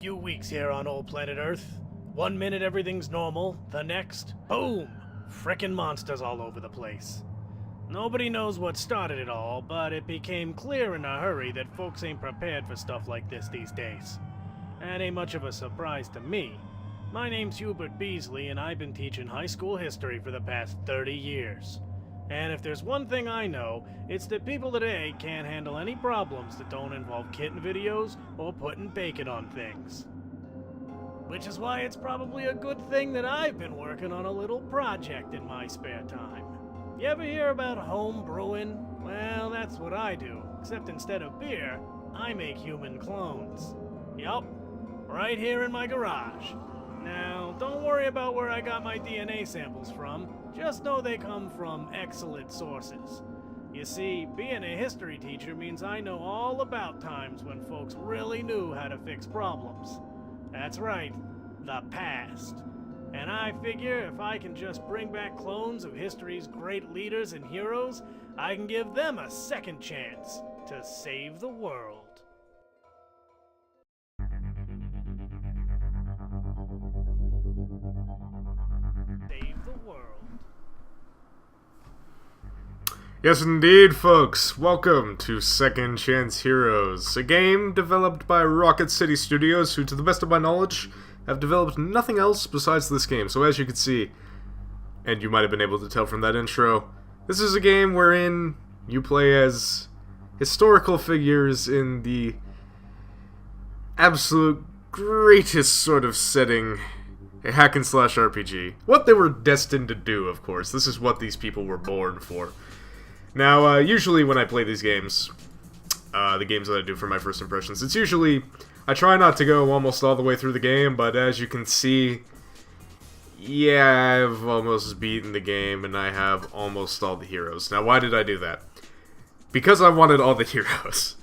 few weeks here on old planet Earth. One minute everything's normal, the next, boom! Frickin' monsters all over the place. Nobody knows what started it all, but it became clear in a hurry that folks ain't prepared for stuff like this these days. That ain't much of a surprise to me. My name's Hubert Beasley, and I've been teaching high school history for the past 30 years. And if there's one thing I know, it's that people today can't handle any problems that don't involve kitten videos or putting bacon on things. Which is why it's probably a good thing that I've been working on a little project in my spare time. You ever hear about home brewing? Well, that's what I do, except instead of beer, I make human clones. Yup, right here in my garage. Now, don't worry about where I got my DNA samples from, just know they come from excellent sources. You see, being a history teacher means I know all about times when folks really knew how to fix problems. That's right, the past. And I figure if I can just bring back clones of history's great leaders and heroes, I can give them a second chance to save the world. Save the world. Yes, indeed, folks. Welcome to Second Chance Heroes, a game developed by Rocket City Studios, who, to the best of my knowledge, have developed nothing else besides this game. So as you can see, and you might have been able to tell from that intro, this is a game wherein you play as historical figures in the absolute greatest sort of setting, a hack and slash RPG. What they were destined to do, of course. This is what these people were born for. Now, usually when I play these games, the games that I do for my first impressions, it's usually, I try not to go almost all the way through the game, but as you can see, yeah, I've almost beaten the game, and I have almost all the heroes. Now, why did I do that? Because I wanted all the heroes.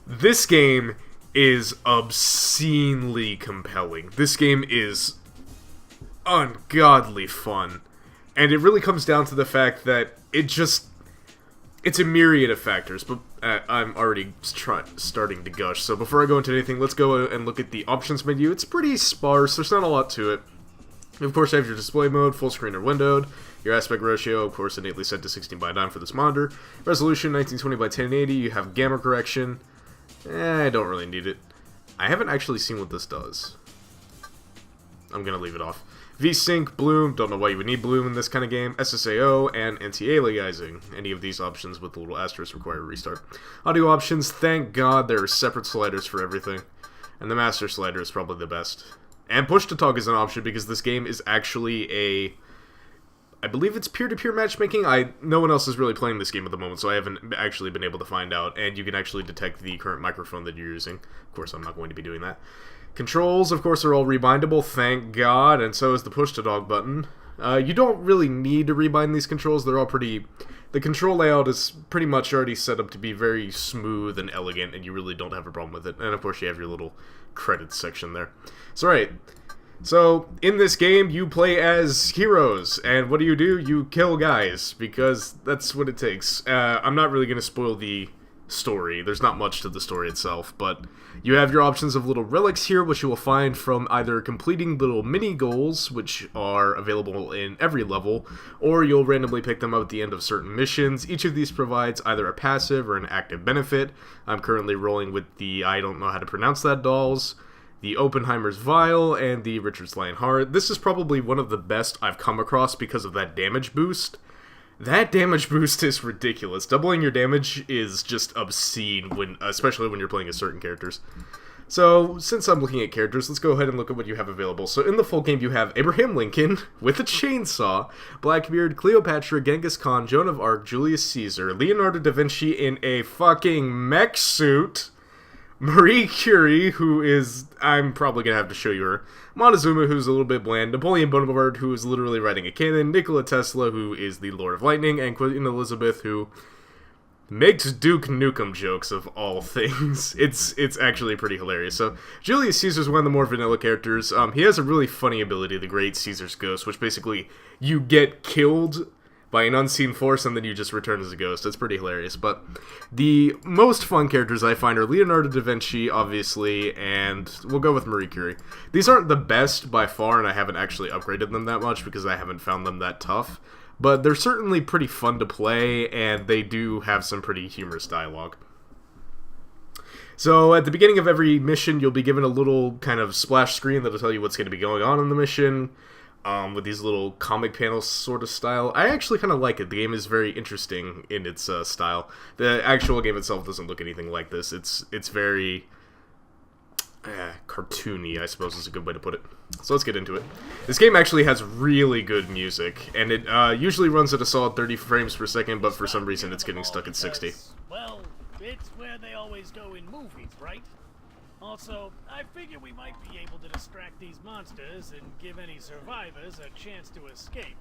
This game is obscenely compelling. This game is ungodly fun. And it really comes down to the fact that it's a myriad of factors, but I'm already starting to gush. So before I go into anything, let's go and look at the options menu. It's pretty sparse. There's not a lot to it. Of course, you have your display mode, full screen or windowed. Your aspect ratio, of course, innately set to 16:9 for this monitor. Resolution, 1920x1080. You have gamma correction. I don't really need it. I haven't actually seen what this does. I'm going to leave it off. VSync, Bloom, don't know why you would need Bloom in this kind of game, SSAO, and anti-aliasing. Any of these options with the little asterisk require a restart. Audio options, thank God there are separate sliders for everything. And the master slider is probably the best. And push-to-talk is an option because this game is actually I believe it's peer-to-peer matchmaking. No one else is really playing this game at the moment, so I haven't actually been able to find out. And you can actually detect the current microphone that you're using. Of course, I'm not going to be doing that. Controls, of course, are all rebindable, thank God, and so is the push-to-talk button. You don't really need to rebind these controls. They're all pretty... The control layout is pretty much already set up to be very smooth and elegant, and you really don't have a problem with it. And, of course, you have your little credits section there. So, right. So, in this game, you play as heroes, and what do? You kill guys, because that's what it takes. I'm not really going to spoil the story. There's not much to the story itself, but you have your options of little relics here, which you will find from either completing little mini goals, which are available in every level, or you'll randomly pick them up at the end of certain missions. Each of these provides either a passive or an active benefit. I'm currently rolling with the, I don't know how to pronounce that, dolls, the Oppenheimer's Vial, and the Richard's Lionheart. This is probably one of the best I've come across because of that damage boost. That damage boost is ridiculous. Doubling your damage is just obscene, especially when you're playing as certain characters. So, since I'm looking at characters, let's go ahead and look at what you have available. So, in the full game, you have Abraham Lincoln with a chainsaw, Blackbeard, Cleopatra, Genghis Khan, Joan of Arc, Julius Caesar, Leonardo da Vinci in a fucking mech suit, Marie Curie, who is, I'm probably going to have to show you her, Montezuma, who's a little bit bland, Napoleon Bonaparte, who is literally riding a cannon, Nikola Tesla, who is the Lord of Lightning, and Queen Elizabeth, who makes Duke Nukem jokes of all things. It's actually pretty hilarious. So, Julius Caesar's one of the more vanilla characters. He has a really funny ability, the Great Caesar's Ghost, which basically, you get killed by an unseen force, and then you just return as a ghost. It's pretty hilarious. But the most fun characters I find are Leonardo da Vinci, obviously, and we'll go with Marie Curie. These aren't the best by far, and I haven't actually upgraded them that much because I haven't found them that tough. But they're certainly pretty fun to play, and they do have some pretty humorous dialogue. So at the beginning of every mission, you'll be given a little kind of splash screen that'll tell you what's going to be going on in the mission. With these little comic panels sort of style. I actually kind of like it. The game is very interesting in its style. The actual game itself doesn't look anything like this. It's very cartoony, I suppose is a good way to put it. So let's get into it. This game actually has really good music, and it usually runs at a solid 30 frames per second, but for some reason it's getting stuck at 60. Well, it's where they always go in movies, right? Also, I figure we might be able to distract these monsters and give any survivors a chance to escape.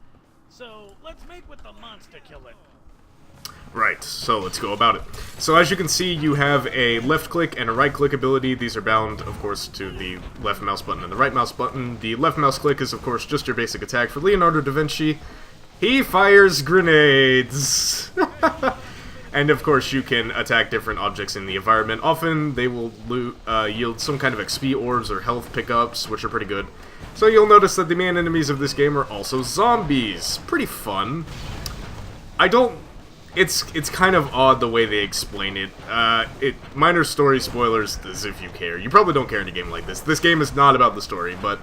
So, let's make with the monster killer. Right, so let's go about it. So as you can see, you have a left click and a right click ability. These are bound, of course, to the left mouse button and the right mouse button. The left mouse click is, of course, just your basic attack. For Leonardo da Vinci, he fires grenades! And of course you can attack different objects in the environment. Often they will yield some kind of XP orbs or health pickups, which are pretty good. So you'll notice that the main enemies of this game are also zombies. Pretty fun. It's kind of odd the way they explain it. Minor story spoilers as if you care. You probably don't care in a game like this. This game is not about the story, but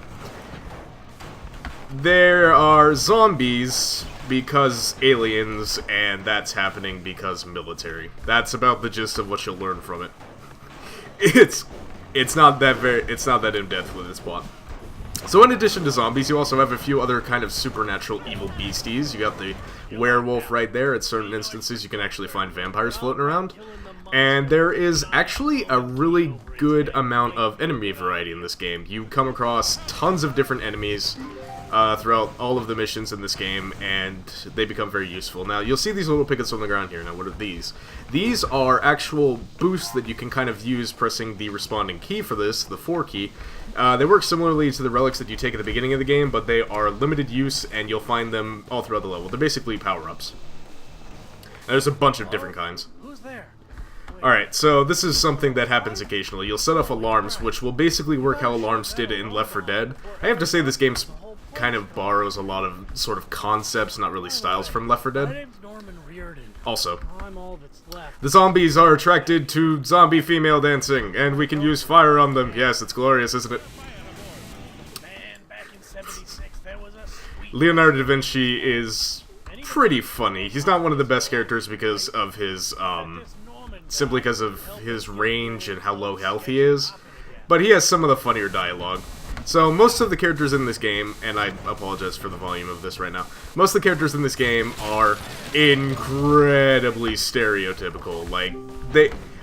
there are zombies because aliens, and that's happening because military. That's about the gist of what you'll learn from it. It's not that in-depth with its plot. So in addition to zombies, you also have a few other kind of supernatural evil beasties. You got the werewolf right there. At certain instances, you can actually find vampires floating around. And there is actually a really good amount of enemy variety in this game. You come across tons of different enemies throughout all of the missions in this game, and they become very useful. Now, you'll see these little pickets on the ground here. Now, what are these? These are actual boosts that you can kind of use pressing the responding key for this, the 4 key. They work similarly to the relics that you take at the beginning of the game, but they are limited use, and you'll find them all throughout the level. They're basically power-ups. There's a bunch of different kinds. Who's there? Alright, so this is something that happens occasionally. You'll set off alarms, which will basically work how alarms did in Left 4 Dead. I have to say this game kind of borrows a lot of sort of concepts, not really styles, from Left 4 Dead. Also, the zombies are attracted to zombie female dancing, and we can use fire on them. Yes, it's glorious, isn't it? Leonardo da Vinci is pretty funny. He's not one of the best characters because of his, simply because of his range and how low health he is, but he has some of the funnier dialogue. So most of the characters in this game, and I apologize for the volume of this right now, most of the characters in this game are incredibly stereotypical. Like,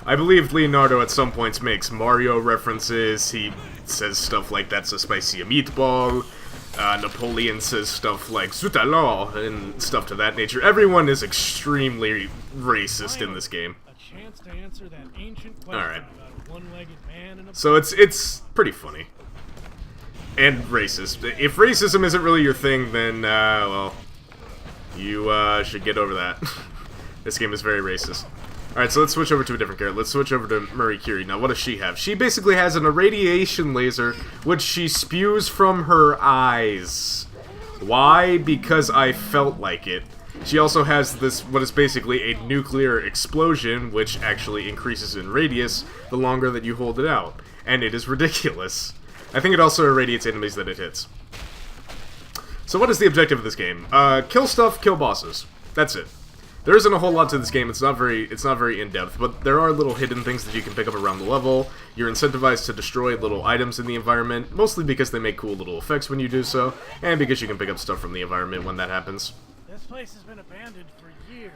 I believe Leonardo at some points makes Mario references. He says stuff like, "That's a spicy meatball." Napoleon says stuff like "Zut alors," and stuff to that nature. Everyone is extremely racist in this game. Alright. So it's pretty funny. And racist. If racism isn't really your thing, then, well, you should get over that. This game is very racist. Alright, so let's switch over to a different character. Let's switch over to Marie Curie. Now, what does she have? She basically has an irradiation laser, which she spews from her eyes. Why? Because I felt like it. She also has this, what is basically a nuclear explosion, which actually increases in radius the longer that you hold it out. And it is ridiculous. I think it also irradiates enemies that it hits. So what is the objective of this game? Kill stuff, kill bosses. That's it. There isn't a whole lot to this game. It's not very in-depth, but there are little hidden things that you can pick up around the level. You're incentivized to destroy little items in the environment, mostly because they make cool little effects when you do so, and because you can pick up stuff from the environment when that happens. This place has been abandoned for years.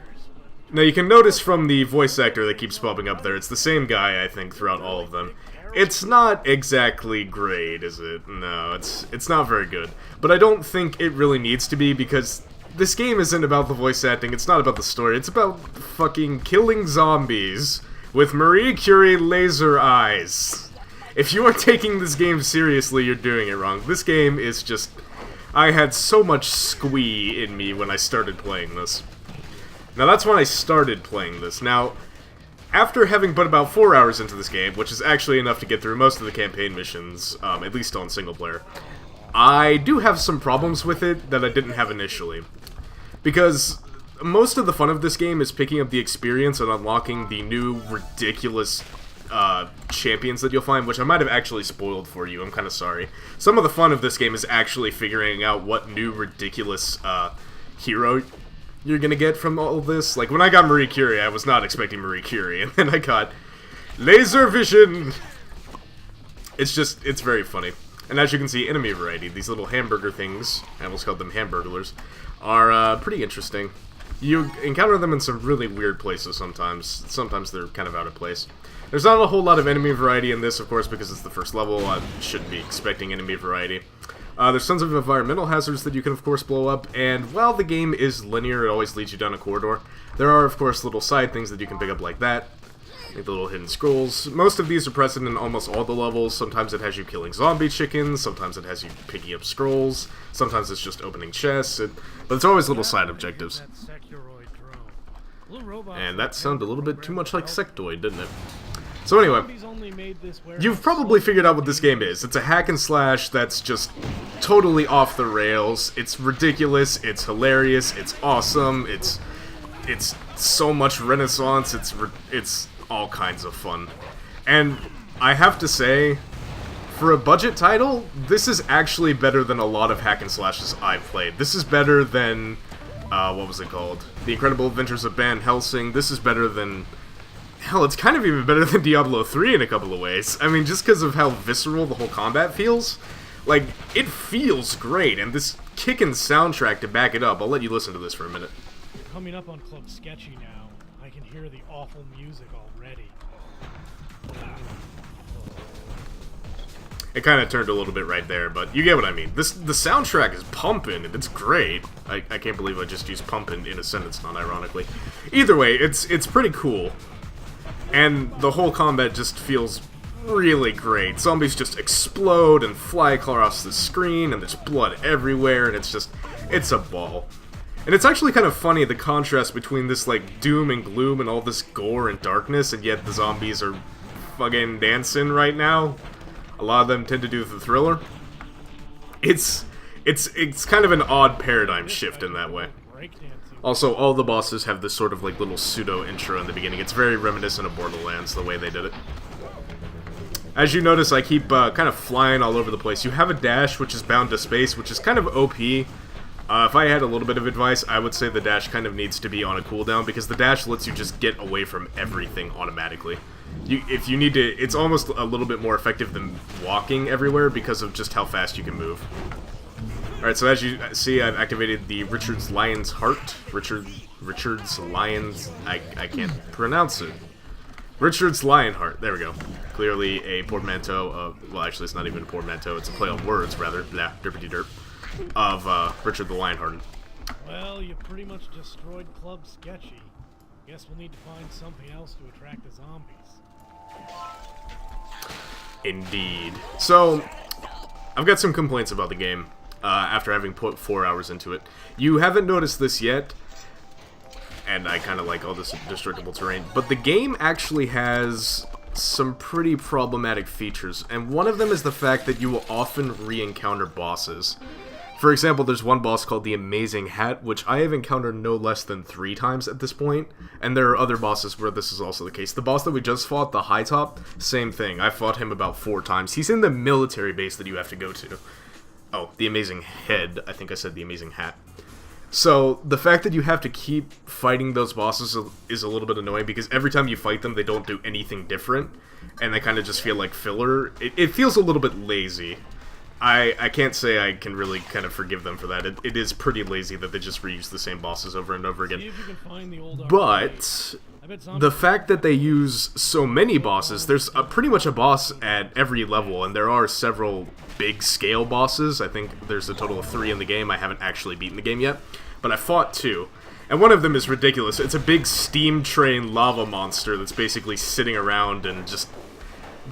Now you can notice from the voice actor that keeps popping up there, it's the same guy, I think, throughout all of them. It's not exactly great, is it? No, it's not very good. But I don't think it really needs to be, because this game isn't about the voice acting, it's not about the story, it's about fucking killing zombies with Marie Curie laser eyes. If you are taking this game seriously, you're doing it wrong. This game is just... I had so much squee in me when I started playing this. Now that's when I started playing this. Now, after having put about 4 hours into this game, which is actually enough to get through most of the campaign missions, at least on single player, I do have some problems with it that I didn't have initially. Because most of the fun of this game is picking up the experience and unlocking the new ridiculous champions that you'll find, which I might have actually spoiled for you. I'm kind of sorry. Some of the fun of this game is actually figuring out what new ridiculous hero you're gonna get from all of this. Like, when I got Marie Curie, I was not expecting Marie Curie, and then I got laser vision! It's very funny. And as you can see, enemy variety, these little hamburger things, I almost called them hamburglers, are pretty interesting. You encounter them in some really weird places sometimes. Sometimes they're kind of out of place. There's not a whole lot of enemy variety in this, of course, because it's the first level. I shouldn't be expecting enemy variety. There's tons of environmental hazards that you can, of course, blow up, and while the game is linear, it always leads you down a corridor. There are, of course, little side things that you can pick up like that, like the little hidden scrolls. Most of these are present in almost all the levels. Sometimes it has you killing zombie chickens, sometimes it has you picking up scrolls, sometimes it's just opening chests, but it's always little side objectives. And that sounded a little bit too much like Sectoid, didn't it? So anyway, you've probably figured out what this game is. It's a hack and slash that's just totally off the rails. It's ridiculous, it's hilarious, it's awesome, it's so much Renaissance, it's all kinds of fun. And I have to say, for a budget title, this is actually better than a lot of hack and slashes I've played. This is better than, what was it called? The Incredible Adventures of Van Helsing. This is better than... Hell, it's kind of even better than Diablo 3 in a couple of ways. I mean, just because of how visceral the whole combat feels. Like, it feels great, and this kickin' soundtrack to back it up. I'll let you listen to this for a minute. Coming up on Club Sketchy now, I can hear the awful music already. It kind of turned a little bit right there, but you get what I mean. The soundtrack is pumping, and it's great. I can't believe I just used pumping in a sentence, not ironically. Either way, it's pretty cool. And the whole combat just feels really great. Zombies just explode and fly across the screen, and there's blood everywhere, and it's a ball. And it's actually kind of funny, the contrast between this, like, doom and gloom and all this gore and darkness, and yet the zombies are fucking dancing right now. A lot of them tend to do the thriller. It's kind of an odd paradigm shift in that way. Also, all the bosses have this sort of like little pseudo intro in the beginning. It's very reminiscent of Borderlands, the way they did it. As you notice, I keep kind of flying all over the place. You have a dash, which is bound to space, which is kind of OP. If I had a little bit of advice, I would say the dash kind of needs to be on a cooldown, because the dash lets you just get away from everything automatically. If you need to, it's almost a little bit more effective than walking everywhere because of just how fast you can move. Alright, so as you see, I've activated the Richard's Lion's Heart. Richard's Lion's... I can't pronounce it. Richard's Lionheart. There we go. Clearly a portmanteau of... Well, actually, it's not even a portmanteau. It's a play on words, rather. Blah, derpity-derp. Of Richard the Lionhearted. Well, you pretty much destroyed Club Sketchy. Guess we'll need to find something else to attract the zombies. Indeed. So, I've got some complaints about the game. After having put 4 hours into it. You haven't noticed this yet, and I kind of like all this destructible terrain, but the game actually has some pretty problematic features, and one of them is the fact that you will often re-encounter bosses. For example, there's one boss called the Amazing Hat, which I have encountered no less than 3 times at this point, and there are other bosses where this is also the case. The boss that we just fought, the High Top, same thing. I fought him about 4 times. He's in the military base that you have to go to. Oh, the Amazing Head. I think I said the Amazing Hat. So, the fact that you have to keep fighting those bosses is a little bit annoying, because every time you fight them, they don't do anything different, and they kind of just feel like filler. It feels a little bit lazy. I can't say I can really kind of forgive them for that. It is pretty lazy that they just reuse the same bosses over and over again. But the fact that they use so many bosses, there's pretty much a boss at every level, and there are several big scale bosses. I think there's a total of 3 in the game. I haven't actually beaten the game yet, but I fought 2. And one of them is ridiculous. It's a big steam train lava monster that's basically sitting around and just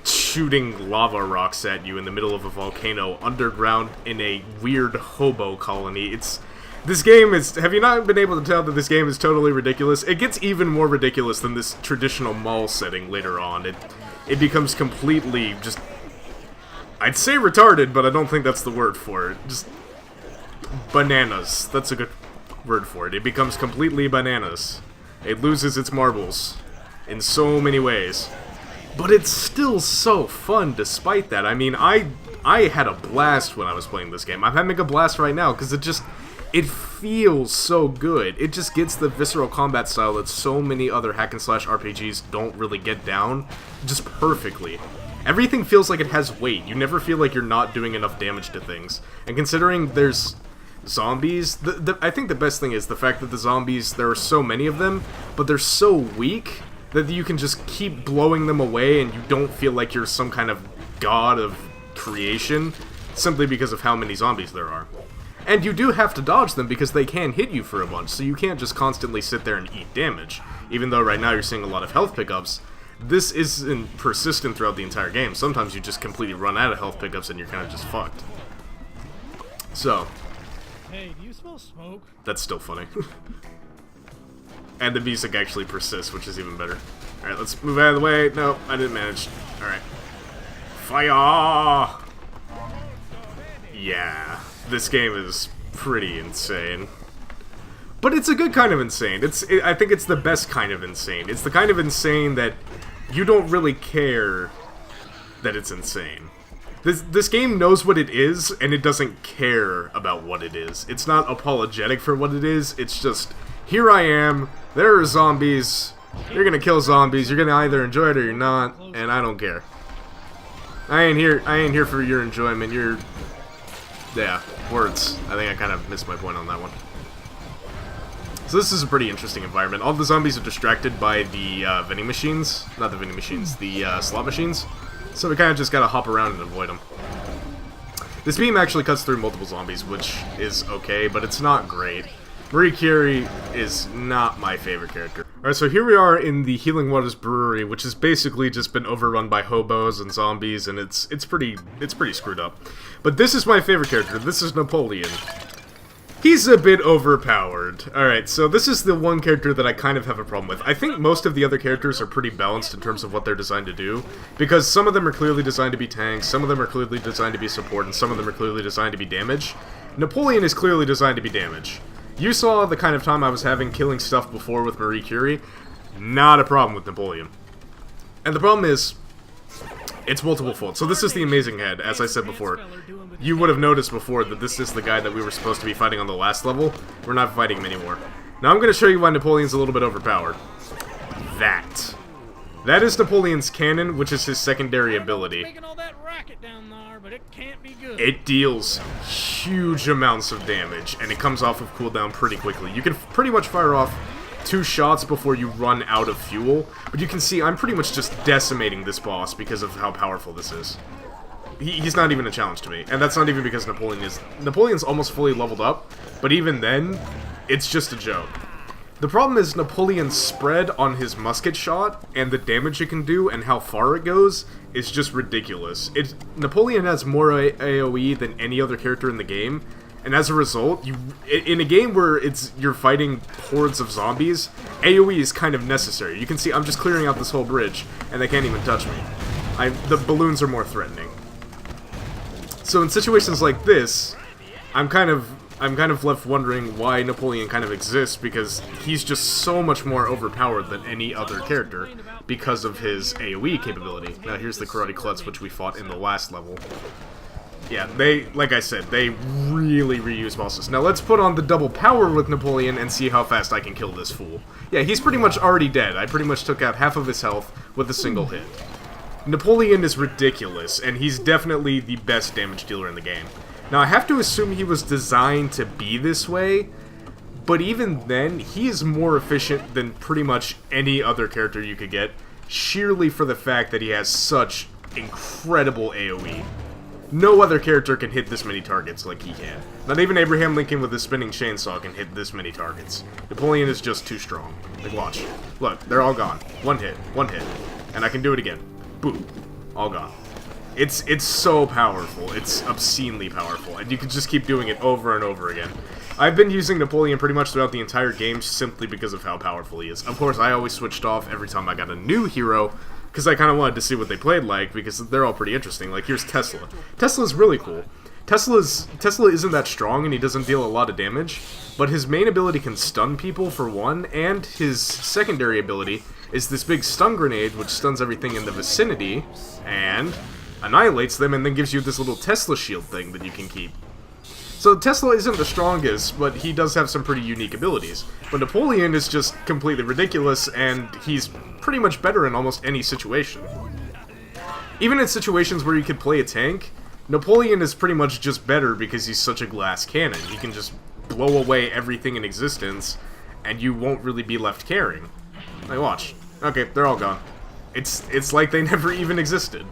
shooting lava rocks at you in the middle of a volcano underground in a weird hobo colony. This game is... Have you not been able to tell that this game is totally ridiculous? It gets even more ridiculous than this traditional mall setting later on. It becomes completely just... I'd say retarded, but I don't think that's the word for it. Just... bananas. That's a good word for it. It becomes completely bananas. It loses its marbles in so many ways. But it's still so fun despite that. I mean, I had a blast when I was playing this game. I'm having a blast right now because it feels so good. It just gets the visceral combat style that so many other hack and slash RPGs don't really get down just perfectly. Everything feels like it has weight. You never feel like you're not doing enough damage to things. And considering there's zombies, I think the best thing is the fact that the zombies, there are so many of them, but they're so weak that you can just keep blowing them away and you don't feel like you're some kind of god of creation simply because of how many zombies there are. And you do have to dodge them because they can hit you for a bunch, so you can't just constantly sit there and eat damage. Even though right now you're seeing a lot of health pickups, this isn't persistent throughout the entire game. Sometimes you just completely run out of health pickups and you're kind of just fucked. So... Hey, do you smell smoke? That's still funny. And the music actually persists, which is even better. Alright, let's move out of the way. No, I didn't manage. Alright. Fire! Yeah, this game is pretty insane. But it's a good kind of insane. I think it's the best kind of insane. It's the kind of insane that you don't really care that it's insane. This game knows what it is, and it doesn't care about what it is. It's not apologetic for what it is, it's just, here I am, there are zombies, you're gonna kill zombies, you're gonna either enjoy it or you're not, and I don't care. I ain't here for your enjoyment, yeah, words. I think I kind of missed my point on that one. So this is a pretty interesting environment. All the zombies are distracted by the vending machines, not the vending machines, the slot machines. So we kind of just gotta hop around and avoid them. This beam actually cuts through multiple zombies, which is okay, but it's not great. Marie Curie is not my favorite character. Alright, so here we are in the Healing Waters Brewery, which has basically just been overrun by hobos and zombies, and it's pretty screwed up. But this is my favorite character. This is Napoleon. He's a bit overpowered. Alright, so this is the one character that I kind of have a problem with. I think most of the other characters are pretty balanced in terms of what they're designed to do, because some of them are clearly designed to be tanks, some of them are clearly designed to be support, and some of them are clearly designed to be damage. Napoleon is clearly designed to be damage. You saw the kind of time I was having killing stuff before with Marie Curie. Not a problem with Napoleon. And the problem is, it's multiple fold. So this is the Amazing Head, as I said before. You would have noticed before that this is the guy that we were supposed to be fighting on the last level. We're not fighting him anymore. Now I'm going to show you why Napoleon's a little bit overpowered. That is Napoleon's cannon, which is his secondary ability. It deals huge amounts of damage, and it comes off of cooldown pretty quickly. You can pretty much fire off 2 shots before you run out of fuel, but you can see I'm pretty much just decimating this boss because of how powerful this is. He's not even a challenge to me, and that's not even because Napoleon's almost fully leveled up, but even then, it's just a joke. The problem is Napoleon's spread on his musket shot, and the damage it can do, and how far it goes, is just ridiculous. Napoleon has more AoE than any other character in the game, and as a result, in a game where you're fighting hordes of zombies, AoE is kind of necessary. You can see I'm just clearing out this whole bridge, and they can't even touch me. The balloons are more threatening. So in situations like this, I'm kind of left wondering why Napoleon kind of exists, because he's just so much more overpowered than any other character because of his AoE capability. Now here's the Karate Klutz, which we fought in the last level. Yeah, like I said, they really reuse bosses. Now let's put on the double power with Napoleon and see how fast I can kill this fool. Yeah, he's pretty much already dead. I pretty much took out half of his health with a single hit. Napoleon is ridiculous, and he's definitely the best damage dealer in the game. Now, I have to assume he was designed to be this way, but even then, he is more efficient than pretty much any other character you could get, sheerly for the fact that he has such incredible AoE. No other character can hit this many targets like he can. Not even Abraham Lincoln with his spinning chainsaw can hit this many targets. Napoleon is just too strong. Like, watch. Look, they're all gone. One hit, and I can do it again. Boom. All gone. It's so powerful. It's obscenely powerful, and you can just keep doing it over and over again. I've been using Napoleon pretty much throughout the entire game simply because of how powerful he is. Of course, I always switched off every time I got a new hero, because I kind of wanted to see what they played like, because they're all pretty interesting. Like, here's Tesla. Tesla's really cool. Tesla isn't that strong, and he doesn't deal a lot of damage, but his main ability can stun people, for one, and his secondary ability is this big stun grenade, which stuns everything in the vicinity, and annihilates them, and then gives you this little Tesla shield thing that you can keep. So Tesla isn't the strongest, but he does have some pretty unique abilities. But Napoleon is just completely ridiculous, and he's pretty much better in almost any situation. Even in situations where you could play a tank, Napoleon is pretty much just better because he's such a glass cannon. He can just blow away everything in existence, and you won't really be left caring. Like, watch. Okay, they're all gone. It's like they never even existed.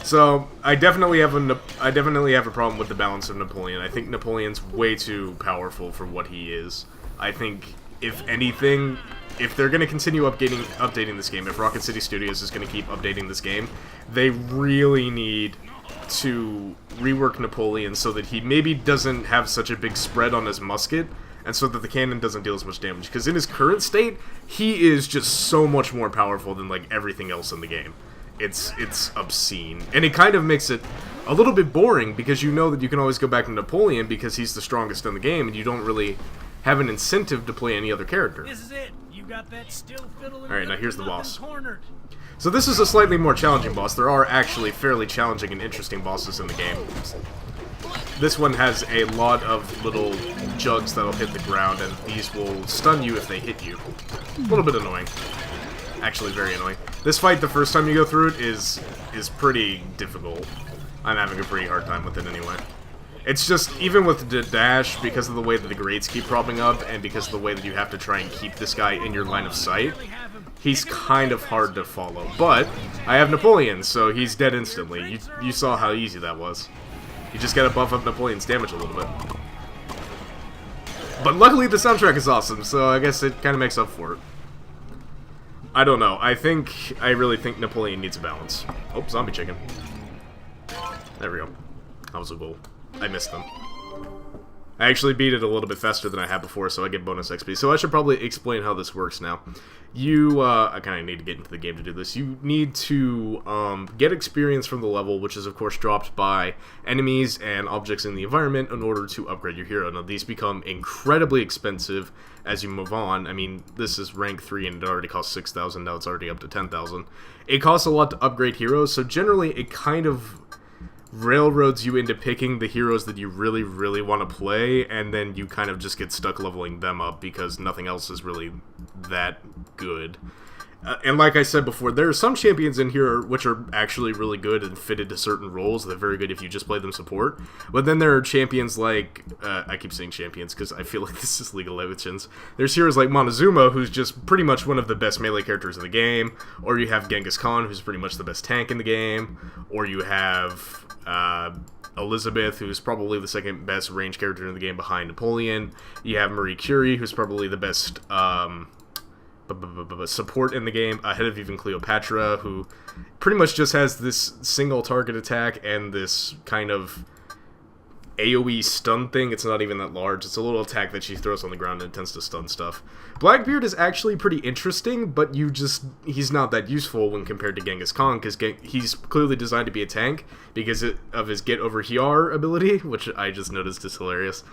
So, I definitely have a problem with the balance of Napoleon. I think Napoleon's way too powerful for what he is. I think, if anything, if they're going to continue updating this game, if Rocket City Studios is going to keep updating this game, they really need to rework Napoleon so that he maybe doesn't have such a big spread on his musket, and so that the cannon doesn't deal as much damage. Because in his current state, he is just so much more powerful than, like, everything else in the game. It's obscene. And it kind of makes it a little bit boring, because you know that you can always go back to Napoleon because he's the strongest in the game, and you don't really have an incentive to play any other character. This is it. You got that still fiddling. Alright, now here's the boss. Cornered. So this is a slightly more challenging boss. There are actually fairly challenging and interesting bosses in the game. This one has a lot of little jugs that'll hit the ground, and these will stun you if they hit you. A little bit annoying. Actually very annoying. This fight, the first time you go through it, is pretty difficult. I'm having a pretty hard time with it anyway. It's just, even with the dash, because of the way that the grades keep propping up, and because of the way that you have to try and keep this guy in your line of sight, he's kind of hard to follow. But I have Napoleon, so he's dead instantly. You saw how easy that was. You just gotta buff up Napoleon's damage a little bit. But luckily the soundtrack is awesome, so I guess it kind of makes up for it. I don't know. I really think Napoleon needs a balance. Oh, zombie chicken. There we go. That was a goal. I missed them. I actually beat it a little bit faster than I had before, so I get bonus XP. So I should probably explain how this works now. I kind of need to get into the game to do this. You need to get experience from the level, which is of course dropped by enemies and objects in the environment in order to upgrade your hero. Now these become incredibly expensive as you move on. I mean, this is rank 3 and it already costs 6,000, now it's already up to 10,000. It costs a lot to upgrade heroes, so generally it kind of railroads you into picking the heroes that you really, really want to play, and then you kind of just get stuck leveling them up because nothing else is really that good. And like I said before, there are some champions in here which are actually really good and fitted to certain roles. They're very good if you just play them support. But then there are champions like... I keep saying champions because I feel like this is League of Legends. There's heroes like Montezuma, who's just pretty much one of the best melee characters in the game. Or you have Genghis Khan, who's pretty much the best tank in the game. Or you have... Elizabeth, who's probably the second best range character in the game behind Napoleon. You have Marie Curie, who's probably the best support in the game, ahead of even Cleopatra, who pretty much just has this single target attack and this kind of AoE stun thing. It's not even that large. It's a little attack that she throws on the ground and it tends to stun stuff. Blackbeard is actually pretty interesting, but he's not that useful when compared to Genghis Khan, because he's clearly designed to be a tank because of his get over here ability, which I just noticed is hilarious.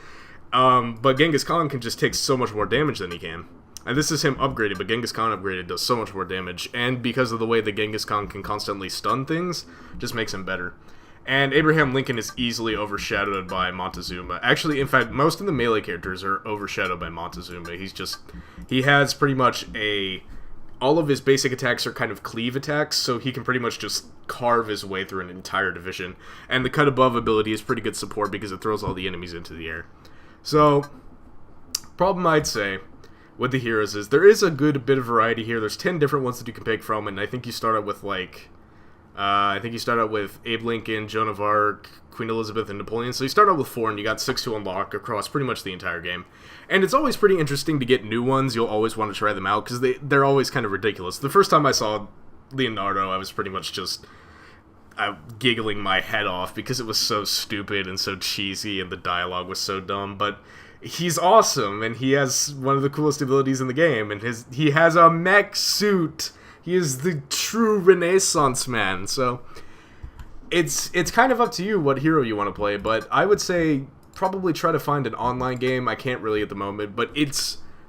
But Genghis Khan can just take so much more damage than he can. And this is him upgraded, but Genghis Khan upgraded does so much more damage, and because of the way that Genghis Khan can constantly stun things, just makes him better. And Abraham Lincoln is easily overshadowed by Montezuma. Actually, in fact, most of the melee characters are overshadowed by Montezuma. He has pretty much all of his basic attacks are kind of cleave attacks, so he can pretty much just carve his way through an entire division. And the cut above ability is pretty good support because it throws all the enemies into the air. So, problem I'd say with the heroes is there is a good bit of variety here. There's 10 different ones that you can pick from, and I think you start out with Abe Lincoln, Joan of Arc, Queen Elizabeth, and Napoleon. So you start out with 4, and you got 6 to unlock across pretty much the entire game. And it's always pretty interesting to get new ones. You'll always want to try them out, because they're always kind of ridiculous. The first time I saw Leonardo, I was pretty much just giggling my head off because it was so stupid and so cheesy and the dialogue was so dumb, but he's awesome and he has one of the coolest abilities in the game, and he has a mech suit. He is the true Renaissance man, so it's kind of up to you what hero you want to play, but I would say probably try to find an online game. I can't really at the moment, but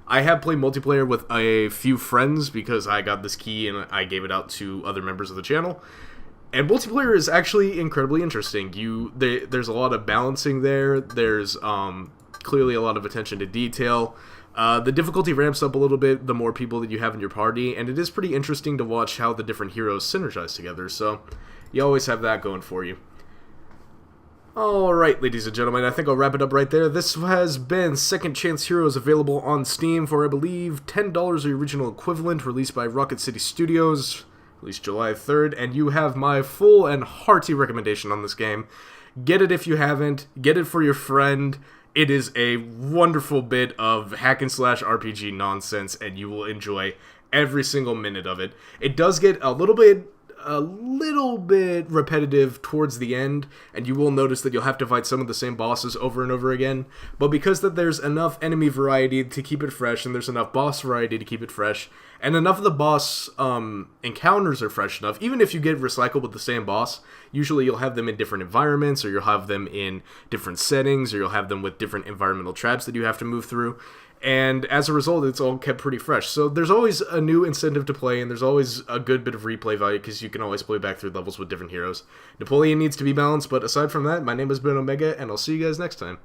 I have played multiplayer with a few friends because I got this key and I gave it out to other members of the channel. And multiplayer is actually incredibly interesting. There's a lot of balancing there. There's clearly a lot of attention to detail. The difficulty ramps up a little bit the more people that you have in your party, and it is pretty interesting to watch how the different heroes synergize together, so you always have that going for you. Alright, ladies and gentlemen, I think I'll wrap it up right there. This has been Second Chance Heroes, available on Steam for, I believe, $10 the original equivalent, released by Rocket City Studios, released July 3rd, and you have my full and hearty recommendation on this game. Get it if you haven't, get it for your friend. It is a wonderful bit of hack and slash RPG nonsense, and you will enjoy every single minute of it. It does get a little bit repetitive towards the end, and you will notice that you'll have to fight some of the same bosses over and over again, but because that there's enough enemy variety to keep it fresh, and there's enough boss variety to keep it fresh, and enough of the boss encounters are fresh enough, even if you get recycled with the same boss, usually you'll have them in different environments, or you'll have them in different settings, or you'll have them with different environmental traps that you have to move through. And as a result, it's all kept pretty fresh. So there's always a new incentive to play, and there's always a good bit of replay value, because you can always play back through levels with different heroes. Napoleon needs to be balanced, but aside from that, my name has been Omega, and I'll see you guys next time.